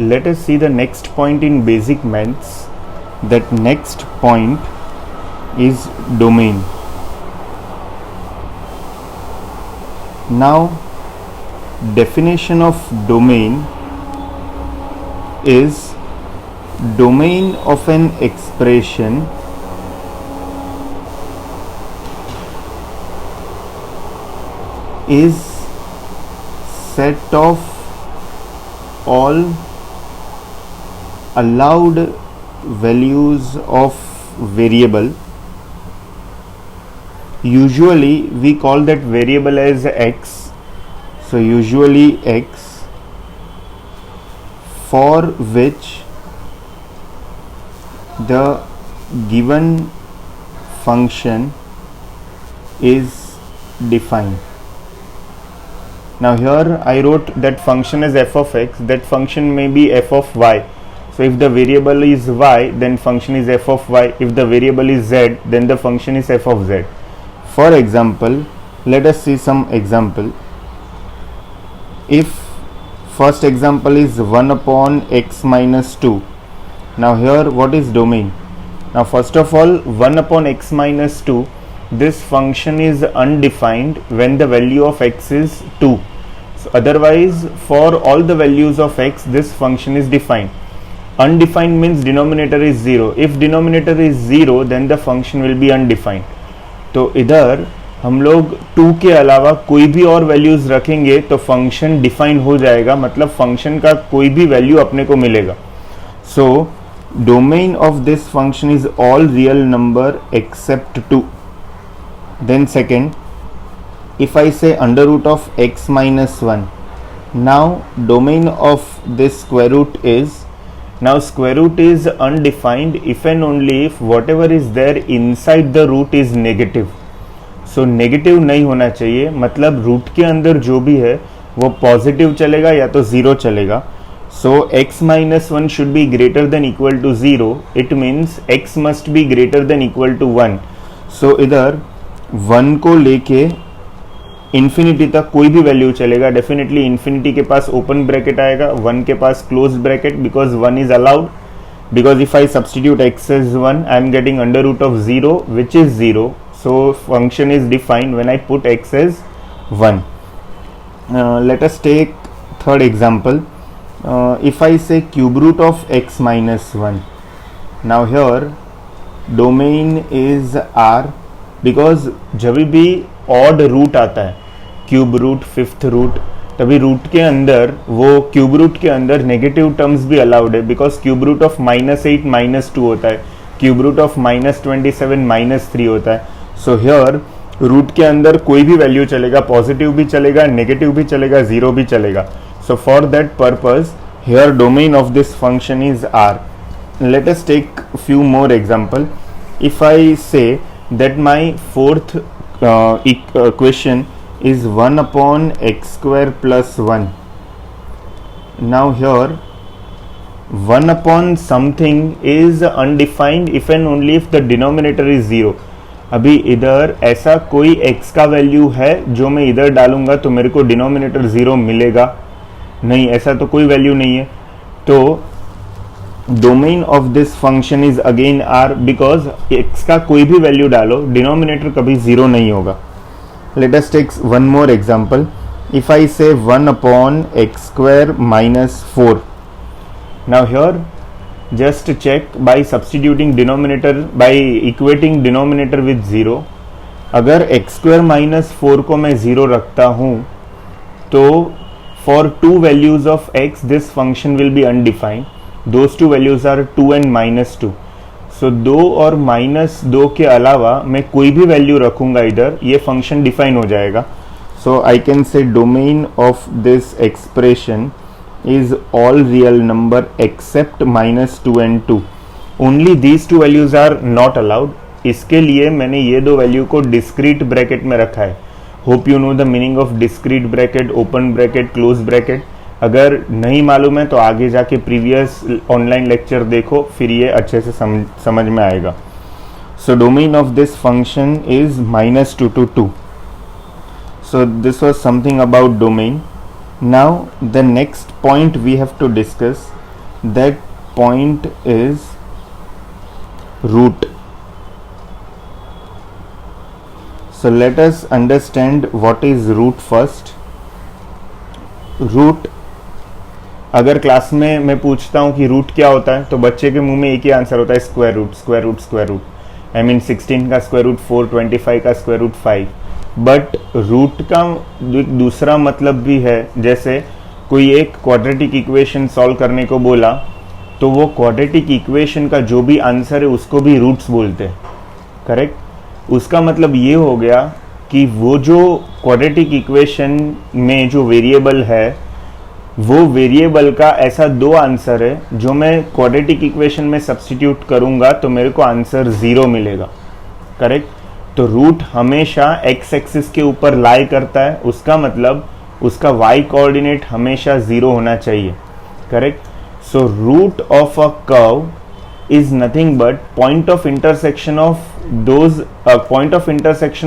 let us see the next point in basic maths. That next point is domain. Now definition of domain is domain of an expression is set of all allowed values of variable. Usually we call that variable as x, so usually x, for which the given function is defined. Now here I wrote that function as f of x, that function may be f of y. So if the variable is y, then function is f of y. If the variable is z, then the function is f of z. For example, let us see some example. If first example is 1 upon x minus 2. Now here what is domain? Now first of all, 1 upon x minus 2, this function is undefined when the value of x is 2. So otherwise, for all the values of x, this function is defined. Undefined means denominator is 0. If denominator is 0, then the function will be undefined. तो इधर हम लोग 2 के अलावा कोई भी और values रखेंगे तो फंक्शन डिफाइन हो जाएगा, मतलब फंक्शन का कोई भी वैल्यू अपने को मिलेगा. So domain of this function is all real number except 2. Then second, if I say under root of x minus 1, now domain of this square root is, now square root is undefined if and only if whatever is there inside the root is negative. So negative नहीं होना चाहिए, मतलब root के अंदर जो भी है वो positive चलेगा या तो 0 चलेगा. So x minus 1 should be greater than equal to 0. It means x must be greater than equal to 1. So इधर 1 को लेके इन्फिनिटी तक कोई भी वैल्यू चलेगा. डेफिनेटली इन्फिनिटी के पास ओपन ब्रैकेट आएगा, 1 के पास close bracket, because 1 is allowed. Because if I substitute x as 1, I am getting under root of 0 which is 0. So function is defined when I put x as 1. Let us take third example. If I say cube root of x minus 1. Now here domain is r, because जब भी odd root आता है, cube root, fifth root, तभी root के अंदर, वो cube root के अंदर नेगेटिव टर्म्स भी अलाउड है. बिकॉज क्यूब रूट ऑफ -8 -2 होता है, क्यूब रूट ऑफ -27 -3 होता है. सो हियर रूट के अंदर कोई भी वैल्यू चलेगा, पॉजिटिव भी चलेगा, नेगेटिव भी चलेगा, 0 भी चलेगा. So for that purpose here domain of this function is r. Let us take few more example. If I say that my fourth equation is 1 upon x square plus 1. Now here 1 upon something is undefined if and only if the denominator is 0. अभी इधर ऐसा कोई x का value है जो मैं इधर डालूंगा तो मेरे को डिनोमिनेटर 0 मिलेगा नहीं, ऐसा तो कोई वैल्यू नहीं है. तो domain of this function is again r, because x का कोई भी वैल्यू डालो डिनोमिनेटर कभी 0 नहीं होगा. Let us take one more example. If I say 1 upon x square minus 4. Now here just check by substituting denominator, by equating denominator with 0. अगर x square minus 4 को मैं 0 रखता हूँ तो for 2 values of x this function will be undefined. Those two values are 2 and -2. So 2 और -2 के अलावा मैं कोई भी वैल्यू रखूंगा इधर, ये फंक्शन डिफाइन हो जाएगा. So I can say domain of this expression is all real number except -2 and 2. Only these two values are not allowed. इसके लिए मैंने ये दो वैल्यू को डिस्क्रीट ब्रैकेट में रखा है. Hope you know the meaning of discrete bracket, open bracket, close bracket. अगर नहीं मालूम है तो आगे जाके प्रीवियस ऑनलाइन लेक्चर देखो, फिर ये अच्छे से समझ में आएगा. सो domain of this function is -2 to 2. So this was something about domain. Now the next point we have to discuss that point is root. So let us understand what is root first. Root, अगर class में मैं पूछता हूँ कि root क्या होता है तो बच्चे के मुंह में एक ही आंसर होता है, square root, square root, square root. I mean 16 का स्क्वायर रूट 4, 25 का स्क्वायर रूट 5। बट रूट का दूसरा मतलब भी है, जैसे कोई एक क्वाड्रेटिक इक्वेशन सॉल्व करने को बोला तो वो क्वाड्रेटिक इक्वेशन का जो भी आंसर है उसको भी रूट्स बोलते हैं, करेक्ट। उसका मतलब ये हो गया कि वो जो क्वाड्रेटिक इक्वेशन में जो वेरिएबल है वो वेरिएबल का ऐसा दो आंसर है जो मैं क्वाड्रेटिक इक्वेशन में सब्स्टिट्यूट करूंगा तो मेरे को आंसर 0 मिलेगा, करेक्ट। तो रूट हमेशा एक्स एक्सिस के ऊपर लाई करता है, उसका मतलब उसका वाई कोऑर्डिनेट हमेशा 0 होना चाहिए, correct. So root of a curve is nothing but point of intersection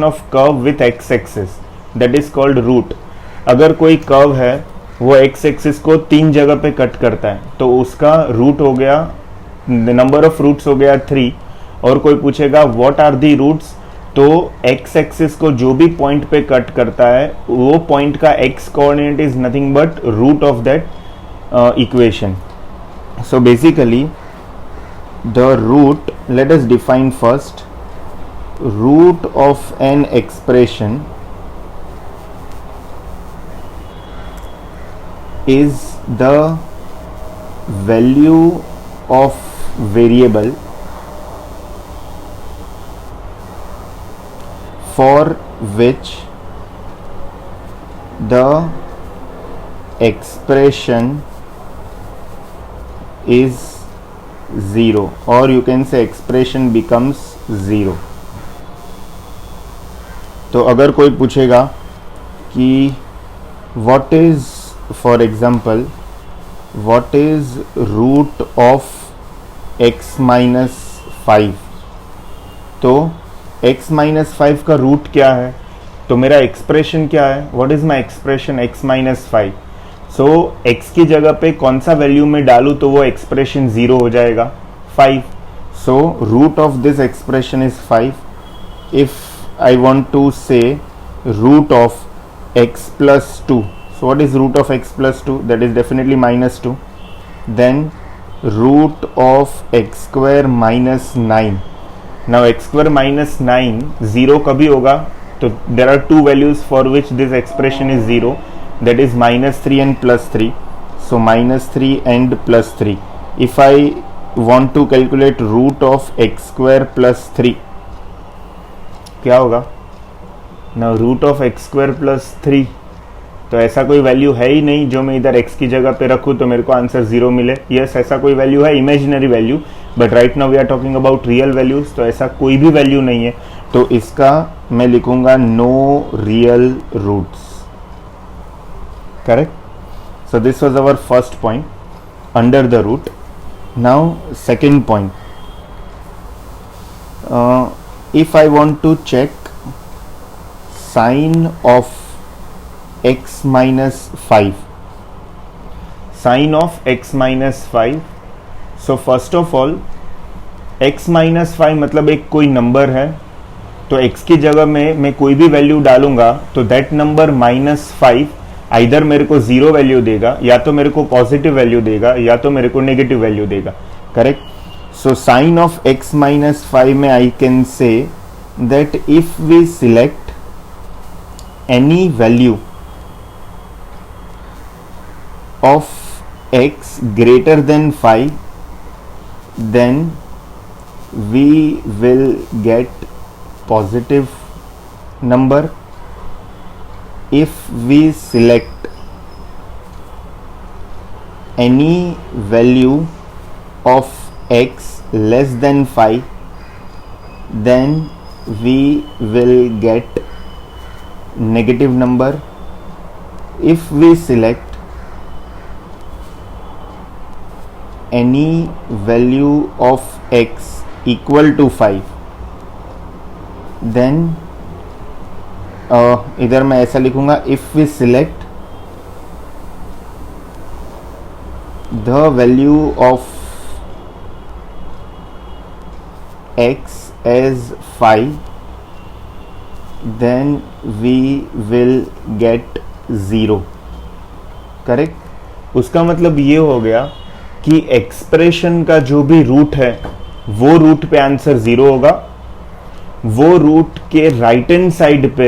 of curve with x axis, that is called root। अगर कोई कर्व है वो x एक्सिस को 3 जगह पे कट करता है तो उसका रूट हो गया, नंबर ऑफ रूट्स हो गया 3। और कोई पूछेगा व्हाट आर दी रूट्स, तो x एक्सिस को जो भी पॉइंट पे कट करता है वो पॉइंट का x coordinate is nothing but root of that equation. So basically the root, let us define first, root of an expression is the value of variable for which the expression is 0, or you can say expression becomes 0। तो अगर कोई पूछेगा कि what is, for example, what is root of x minus 5, तो x minus 5 का root क्या है, तो मेरा एक्सप्रेशन क्या है, what is my expression x minus 5। So x की जगह पे कौन सा वैल्यू में डालूँ तो वो एक्सप्रेशन 0 हो जाएगा, 5। So root of this expression is 5। If I want to say root of x plus 2, so what is root of x plus 2, that is definitely minus 2। then root of x square minus 9, now x square minus 9 0 कभी होगा, तो there are two values for which this expression is 0, that is minus 3 and plus 3। so minus 3 and plus 3। if I want to calculate root of x square plus 3, क्या होगा, now root of x square plus 3, तो ऐसा कोई value है ही नहीं जो मैं इधर x की जगह पे रखूँ तो मेरे को आंसर 0 मिले। यस, ऐसा कोई वैल्यू है, imaginary value, but right now we are talking about real values, तो ऐसा कोई भी वैल्यू नहीं है, तो इसका मैं लिखूंगा no real roots, correct। so this was our first point under the root। now second point, if I want to check sine of x minus 5, sine of x minus 5, so first of all x minus 5 मतलब एक कोई number है, तो x की जगह में मैं कोई भी वैल्यू डालूंगा तो दैट नंबर -5 आइदर मेरे को 0 वैल्यू देगा, या तो मेरे को पॉजिटिव वैल्यू देगा, या तो मेरे को नेगेटिव वैल्यू देगा, correct. So sign of x minus 5 में I can say that if we select any value of x greater than 5, then we will get positive number। if we select any value of x less than 5, then we will get negative number। if we select any value of x equal to 5, then इधर मैं ऐसा लिखूंगा, if we select the value of x as 5, then we will get 0. Correct. उसका मतलब ये हो गया कि एक्सप्रेशन का जो भी रूट है वो रूट पे आंसर 0 होगा. वो रूट के राइट हैंड साइड पे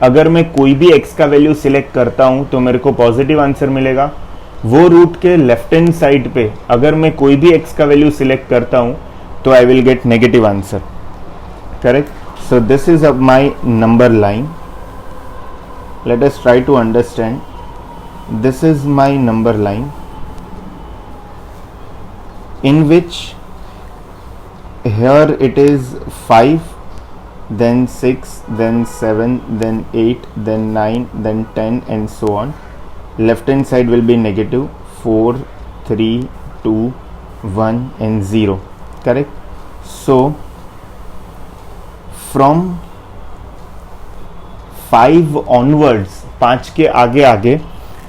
अगर मैं कोई भी x का वैल्यू सिलेक्ट करता हूं तो मेरे को पॉजिटिव आंसर मिलेगा. वो रूट के लेफ्ट हैंड साइड पे अगर मैं कोई भी x का वैल्यू सिलेक्ट करता हूं तो I will get negative answer. Correct. So this is my number line. Let us try to understand. This is my number line in which here it is 5, then 6, then 7, then 8, then 9, then 10 and so on. Left hand side will be negative 4, 3, 2, 1 and 0. Correct. So from 5 onwards, 5 के आगे आगे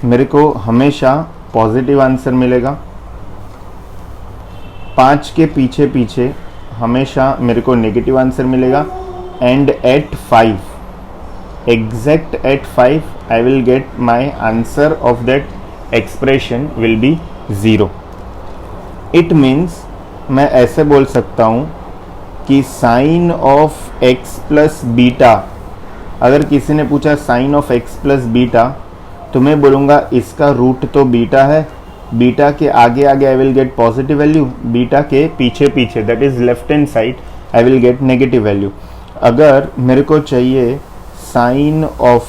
मेरे को हमेशा positive answer मिलेगा. 5 के पीछे पीछे हमेशा मेरे को नेगेटिव आंसर मिलेगा. And at 5, exact at 5 I will get my answer of that expression will be 0. It means मैं ऐसे बोल सकता हूँ कि sign of x plus beta, अगर किसी ने पूछा sign of x plus beta तो मैं बोलूँगा इसका रूट तो बीटा है. बीटा के आगे आगे I will get positive value. Beta के पीछे पीछे that is left hand side I will get negative value. अगर मेरे को चाहिए sign of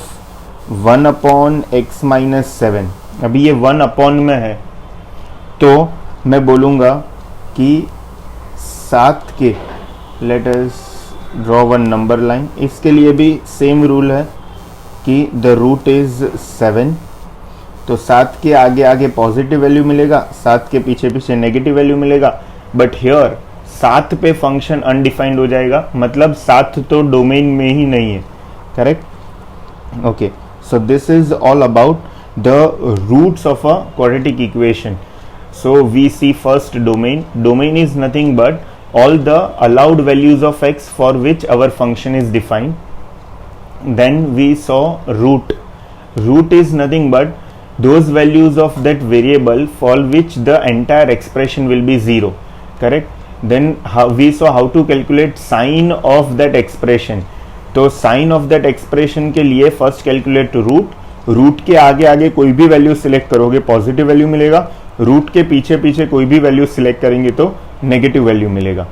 1 upon x minus 7, अभी ये 1 अपॉन में है तो मैं बोलूँगा कि 7 के, let us draw one number line. इसके लिए भी सेम रूल है कि द रूट इज 7. तो 7 के आगे आगे पॉजिटिव वैल्यू मिलेगा, 7 के पीछे पीछे नेगेटिव वैल्यू मिलेगा. बट हियर 7 पे फंक्शन अनडिफाइंड हो जाएगा, मतलब 7 तो डोमेन में ही नहीं है. Correct. Okay. So this is all about the roots of a quadratic equation. So we see first domain. Domain is nothing but all the allowed values of x for which our function is defined. Then we saw root. Root is nothing but those values of that variable for which the entire expression will be 0. Correct. Then we saw how to calculate sign of that expression. तो sign of that expression के लिए first calculate root. Root के आगे आगे कोई भी value select करोगे positive value मिलेगा. रूट के पीछे पीछे कोई भी वैल्यू सिलेक्ट करेंगे तो नेगेटिव वैल्यू मिलेगा.